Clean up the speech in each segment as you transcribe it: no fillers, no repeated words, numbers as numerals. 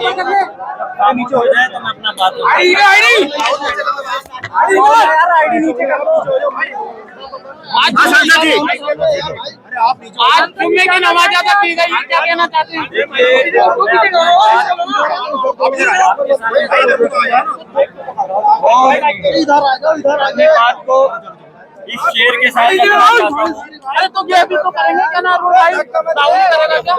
नीचे हो जाए तो मैं अपना बात आज जुम्मे की नमाज ज्यादा पी गई, क्या कहना चाहते हैं? बात को इस शेर के साथ अरे तो ये भी तो करेंगे क्या ना भाई, दाऊद करेगा क्या?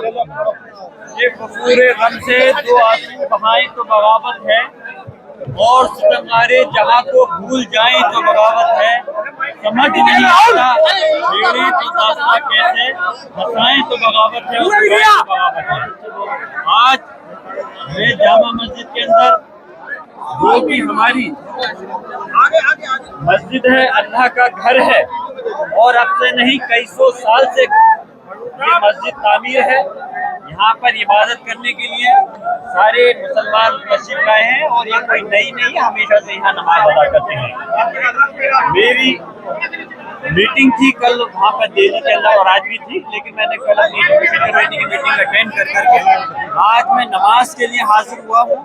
ये पूरे गम से दो आंसू बहाएं तो बगावत है, और सितमगारे जहां को भूल जाएं तो बगावत है। समझ नहीं आता छेड़े तो दास्तां कैसे, हंसाएं तो बगावत है, और उड़ाएं तो बगावत है। आज मैं जामा मस्जिद के अंदर, जो कि हमारी मस्जिद है, अल्लाह का घर है, और अब से नहीं कई सौ साल से ये मस्जिद तामीर है। यहाँ पर इबादत करने के लिए सारे मुसलमान तशरीफ लाए हैं, और ये कोई नई नहीं है, हमेशा से यहाँ नमाज अदा करते हैं। मेरी मीटिंग थी कल वहाँ पर दिल्ली के अंदर, और आज भी थी, लेकिन मैंने कल अपनी एजुकेशन कमेटी की मीटिंग अटेंड करके आज मैं नमाज के लिए हाजिर हुआ हूँ।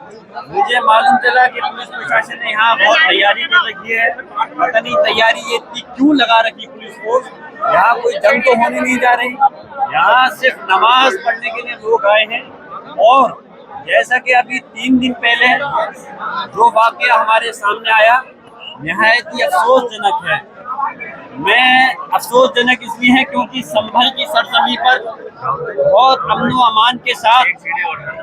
मुझे मालूम चला कि पुलिस प्रशासन ने यहाँ बहुत तैयारी कर रखी है। पता नहीं तैयारी ये इतनी क्यों लगा रखी पुलिस फोर्स। यहाँ कोई जंग तो होने नहीं जा रही, यहाँ सिर्फ नमाज पढ़ने के लिए लोग आए हैं। और जैसा कि अभी 3 दिन पहले जो वाकया हमारे सामने आया, निहायत ही अफसोसजनक है। मैं अफसोसजनक इसलिए है क्योंकि संभल की सरजमी पर बहुत अमन व अमान के साथ,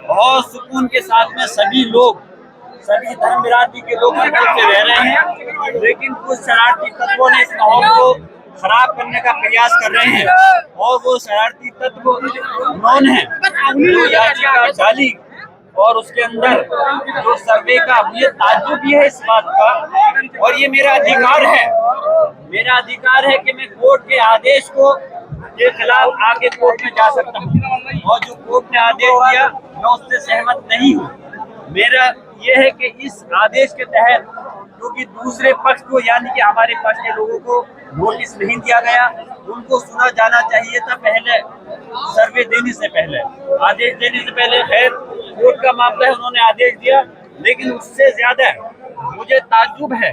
बहुत सुकून के साथ में सभी लोग, सभी धर्म बिरादरी के लोग मिलकर के रह रहे हैं, लेकिन कुछ शरारती तत्वों ने इस माहौल को खराब करने का प्रयास कर रहे हैं। और वो शरारती तत्व कौन है? जो याचिका डाली और उसके अंदर जो सर्वे का, मुझे ताज्जुब भी है इस बात का, और ये मेरा अधिकार है, मेरा अधिकार है कि मैं कोर्ट के आदेश को के खिलाफ आगे कोर्ट में जा सकता हूँ, और जो कोर्ट ने आदेश दिया मैं उससे सहमत नहीं हूँ। मेरा ये है कि इस आदेश के तहत क्योंकि दूसरे पक्ष को, यानी कि हमारे पक्ष के लोगों को नोटिस नहीं दिया गया, उनको सुना जाना चाहिए था पहले, सर्वे देने से पहले, आदेश देने से पहले। खैर कोर्ट का मामला है, उन्होंने आदेश दिया, लेकिन उससे ज्यादा मुझे ताज्जुब है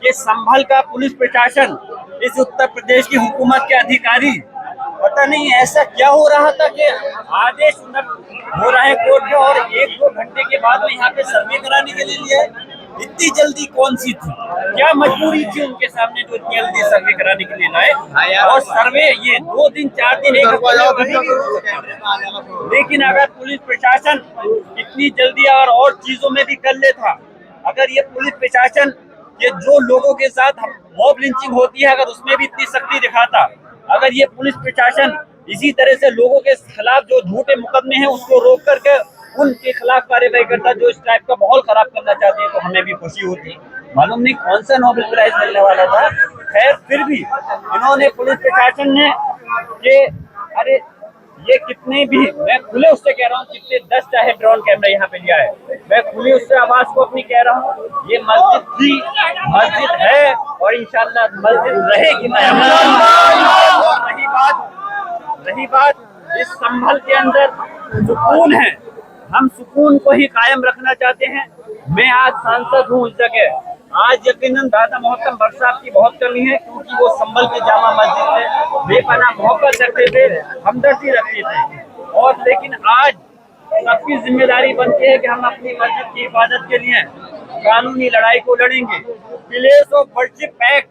कि संभल का पुलिस प्रशासन, इस उत्तर प्रदेश की हुकूमत के अधिकारी, पता नहीं ऐसा क्या हो रहा था कि आदेश हो रहा है कोर्ट में, और 1-2 घंटे के बाद में यहाँ पे सर्वे कराने के लिए लिया है। इतनी जल्दी कौन सी थी, क्या मजबूरी थी उनके सामने जो इतनी जल्दी सर्वे कराने के लिए लाए? और सर्वे ये 2 दिन 4 दिन 1 हफ्ते, लेकिन अगर पुलिस प्रशासन इतनी जल्दी और चीजों में भी कर लेता, अगर ये पुलिस प्रशासन ये जो लोगों के साथ मॉब लिंचिंग होती है, अगर उसमें भी इतनी सख्ती दिखाता, अगर ये पुलिस प्रशासन इसी तरह से लोगों के खिलाफ जो झूठे मुकदमे हैं उसको रोक करके उनके खिलाफ कार्रवाई करता जो इस टाइप का माहौल खराब करना चाहते हैं, तो हमें भी खुशी होती। मालूम नहीं कौन सा नोबेल प्राइज मिलने वाला था। खैर फिर भी इन्होंने, पुलिस प्रशासन ने, ये अरे ये कितने भी, मैं खुले उससे कह रहा हूँ, कितने 10 चाहे ड्रोन कैमरा यहाँ पे लिया है, मैं खुली उससे आवाज को अपनी कह रहा हूँ, ये मस्जिद थी, मस्जिद है, और इंशाल्लाह मस्जिद रहेगी। रही बात इस संभल के अंदर सुकून है, हम सुकून को ही कायम रखना चाहते हैं। मैं आज सांसद हूँ इस जगह, आज यकीनन दादा मोहतरम भट्ट साहब की बहुत कमी है, क्योंकि वो संभल के जामा मस्जिद से बेपनाह मोहब्बत रखते थे, हमदर्दी रखते थे, और लेकिन आज सबकी जिम्मेदारी बनती है कि हम अपनी मस्जिद की हिफाजत के लिए कानूनी लड़ाई को लड़ेंगे। प्लेस ऑफ वर्शिप एक्ट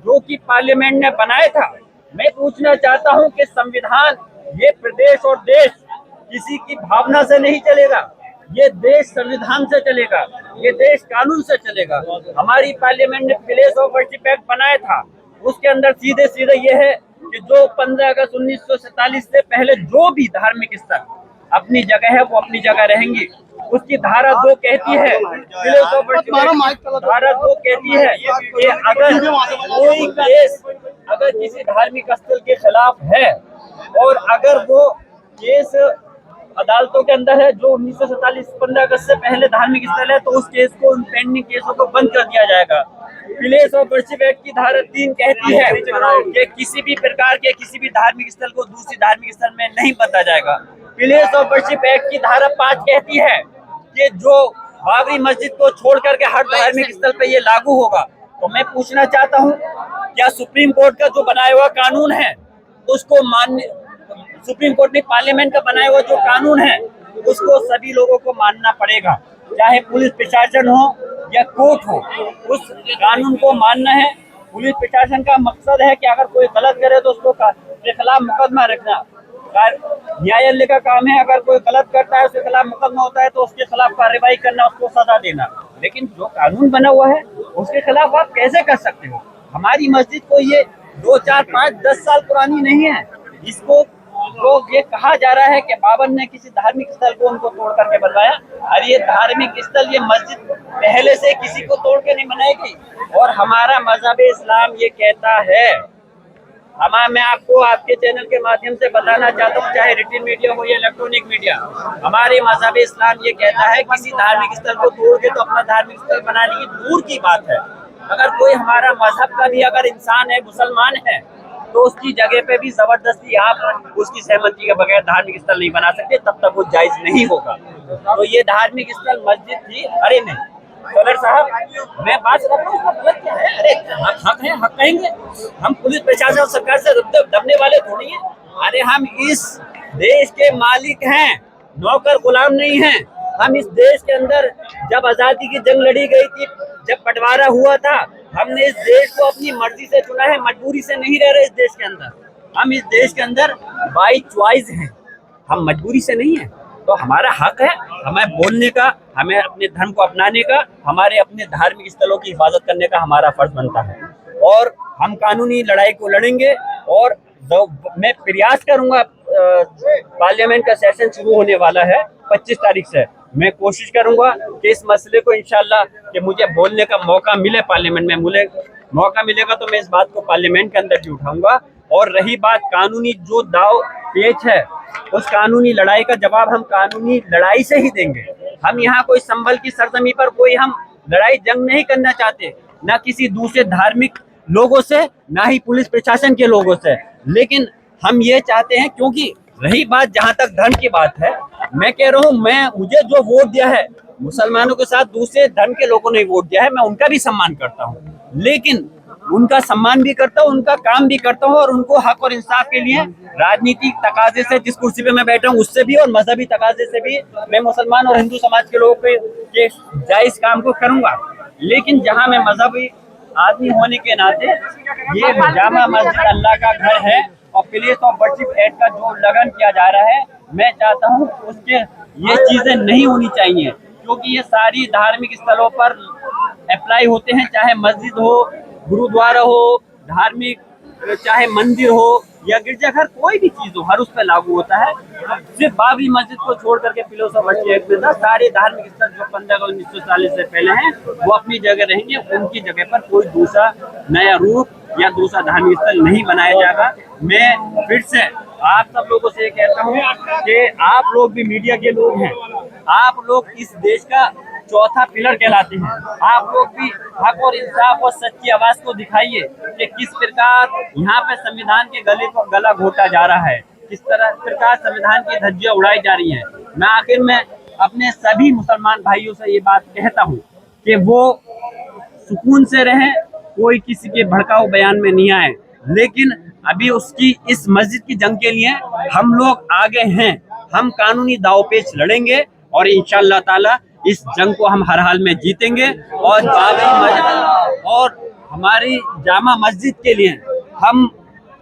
जो कि पार्लियामेंट ने बनाया था, मैं पूछना चाहता हूं कि संविधान, ये प्रदेश और देश किसी की भावना से नहीं चलेगा, ये देश संविधान से चलेगा, ये देश कानून से चलेगा। हमारी पार्लियामेंट ने प्लेस ऑफ वर्शिप एक्ट बनाया था, उसके अंदर सीधे सीधे ये है कि जो 15 अगस्त 1947 से पहले जो भी धार्मिक स्थल अपनी जगह है वो अपनी जगह रहेंगी। उसकी धारा 2 कहती है, धारा 2 कहती है कि अगर कोई केस अगर किसी धार्मिक स्थल के खिलाफ है, और अगर वो केस अदालतों के अंदर है जो 1947 15 अगस्त से पहले धार्मिक स्थल है, तो उस केस को, उन पेंडिंग केसों को बंद कर दिया जाएगा। प्लेस ऑफ वर्शिप एक्ट की धारा 3 कहती है कि किसी भी प्रकार के किसी भी धार्मिक स्थल को दूसरी धार्मिक स्थल में नहीं बदला जाएगा। प्लेस ऑफ वर्शिप एक्ट की धारा 5 कहती है कि जो बाबरी मस्जिद को छोड़ करके हर धार्मिक स्थल पे ये लागू होगा, तो मैं पूछना चाहता हूँ क्या सुप्रीम कोर्ट का जो बनाया हुआ कानून है उसको मान्य, सुप्रीम कोर्ट ने पार्लियामेंट का बनाया हुआ जो कानून है उसको सभी लोगों को मानना पड़ेगा, चाहे पुलिस प्रशासन हो या कोर्ट हो, उस कानून को मानना है। पुलिस प्रशासन का मकसद है कि अगर कोई गलत करे तो उसको के खिलाफ मुकदमा रखना, न्यायालय का काम है अगर कोई गलत करता है उसके खिलाफ मुकदमा होता है तो उसके खिलाफ कार्रवाई करना, उसको सजा देना। लेकिन जो कानून बना हुआ है उसके खिलाफ आप कैसे कर सकते हो? हमारी मस्जिद को ये 2, 4, 5, 10 साल पुरानी नहीं है। इसको लोग ये कहा जा रहा है कि बाबर ने किसी धार्मिक स्थल को उनको तोड़ करके बनवाया। अरे ये धार्मिक स्थल, ये मस्जिद पहले से किसी को तोड़ के नहीं बनाई गई। और हमारा मजहब इस्लाम ये कहता है, मैं आपको आपके चैनल के माध्यम से बताना चाहता हूँ, चाहे रिटन मीडिया हो या इलेक्ट्रॉनिक मीडिया, हमारे मजहब इस्लाम ये कहता है किसी धार्मिक स्थल को तोड़ के तो अपना धार्मिक स्थल बनाने की दूर की बात है। अगर कोई हमारा मजहब का भी अगर इंसान है, मुसलमान है, तो उसकी जगह पे भी जबरदस्ती आप उसकी सहमति के बगैर धार्मिक स्थल नहीं बना सकते, तब तक वो जायज नहीं होगा। तो ये धार्मिक स्थल मस्जिद थी। अरे नहीं सदर साहब, मैं बात कर रहा हूँ, गलत क्या है? अरे हक है, हक कहेंगे हम। पुलिस प्रशासन और सरकार से दबने वाले थोड़ी हैं। अरे हम इस देश के मालिक हैं, नौकर गुलाम नहीं हैं। हम इस देश के अंदर जब आजादी की जंग लड़ी गई थी, जब बंटवारा हुआ था, हमने इस देश को अपनी मर्जी से चुना है, मजबूरी से नहीं रह रहे इस देश के अंदर। हम इस देश के अंदर बाई चॉइस हैं, हम मजबूरी से नहीं है। तो हमारा हक है हमें बोलने का, हमें अपने धर्म को अपनाने का, हमारे अपने धार्मिक स्थलों की हिफाजत करने का हमारा फर्ज बनता है। और हम कानूनी लड़ाई को लड़ेंगे। और मैं प्रयास करूंगा, पार्लियामेंट का सेशन शुरू होने वाला है 25 तारीख से, मैं कोशिश करूंगा कि इस मसले को इंशाल्लाह कि मुझे बोलने का मौका मिले, पार्लियामेंट में मुझे मौका मिलेगा तो मैं इस बात को पार्लियामेंट के अंदर भी उठाऊंगा। और रही बात कानूनी जो दाव पेच है, उस कानूनी लड़ाई का जवाब हम कानूनी लड़ाई से ही देंगे। हम यहाँ कोई संभल की सरजमी पर कोई हम लड़ाई जंग नहीं करना चाहते, ना किसी दूसरे धार्मिक लोगों से, ना ही पुलिस प्रशासन के लोगों से। लेकिन हम ये चाहते हैं, क्योंकि रही बात जहाँ तक धर्म की बात है, मैं कह रहा हूँ, मुझे जो वोट दिया है, मुसलमानों के साथ दूसरे धर्म के लोगों ने वोट दिया है, मैं उनका भी सम्मान करता हूँ। लेकिन उनका सम्मान भी करता हूँ, उनका काम भी करता हूँ, और उनको हक और इंसाफ के लिए राजनीतिक तकाजे से, जिस कुर्सी पे मैं बैठा हूँ उससे भी, और मजहबी तकाजे से भी मैं मुसलमान और हिंदू समाज के लोगों के जायज काम को करूंगा। लेकिन जहाँ मैं मजहबी आदमी होने के नाते, ये जामा मस्जिद अल्लाह का घर है और प्लेस ऑफ वर्शिप एक्ट का जो उल्लंघन किया जा रहा है, मैं चाहता हूँ उसके ये चीजें नहीं होनी चाहिए, क्योंकि ये सारी धार्मिक स्थलों पर अप्लाई होते हैं, चाहे मस्जिद हो, गुरुद्वारा हो, धार्मिक चाहे मंदिर हो या गिरजाघर, कोई भी चीज हो, हर उस पर लागू होता है। सिर्फ बाबरी मस्जिद को छोड़ करके प्लेस ऑफ वर्शिप एक्ट में था, सारे धार्मिक स्थल जो 15 अगस्त 1940 से पहले हैं वो अपनी जगह रहेंगे, उनकी जगह पर कोई दूसरा नया रूप या दूसरा धार्मिक स्थल नहीं बनाया जाएगा। मैं फिर से आप सब लोगों से कहता हूँ कि आप लोग भी मीडिया के लोग हैं, आप लोग इस देश का चौथा पिलर कहलाते हैं। आप लोग भी हक और इंसाफ और सच्ची आवाज को दिखाइए कि किस प्रकार यहाँ पे संविधान के गले को गला घोटा जा रहा है, किस प्रकार संविधान की धज्जियां उड़ाई जा रही हैं। मैं आखिर में अपने सभी मुसलमान भाइयों से ये बात कहता हूँ कि वो सुकून से रहें, कोई किसी के भड़काऊ बयान में नहीं आए। लेकिन अभी उसकी इस मस्जिद की जंग के लिए हम लोग आगे हैं, हम कानूनी दावपेच लड़ेंगे और इंशाअल्लाह ताला इस जंग को हम हर हाल में जीतेंगे। और और हमारी जामा मस्जिद के लिए हम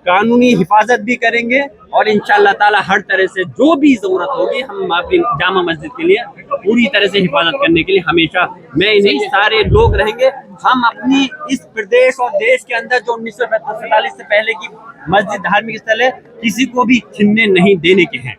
कानूनी हिफाजत भी करेंगे और इंशाअल्लाह ताला हर तरह से जो भी जरूरत होगी हम अपनी जामा मस्जिद के लिए पूरी तरह से हिफाजत करने के लिए हमेशा, मैं नहीं, सारे लोग रहेंगे। हम अपनी इस प्रदेश और देश के अंदर जो 1947 से पहले की मस्जिद धार्मिक स्थल है, किसी को भी छीनने नहीं देने के हैं।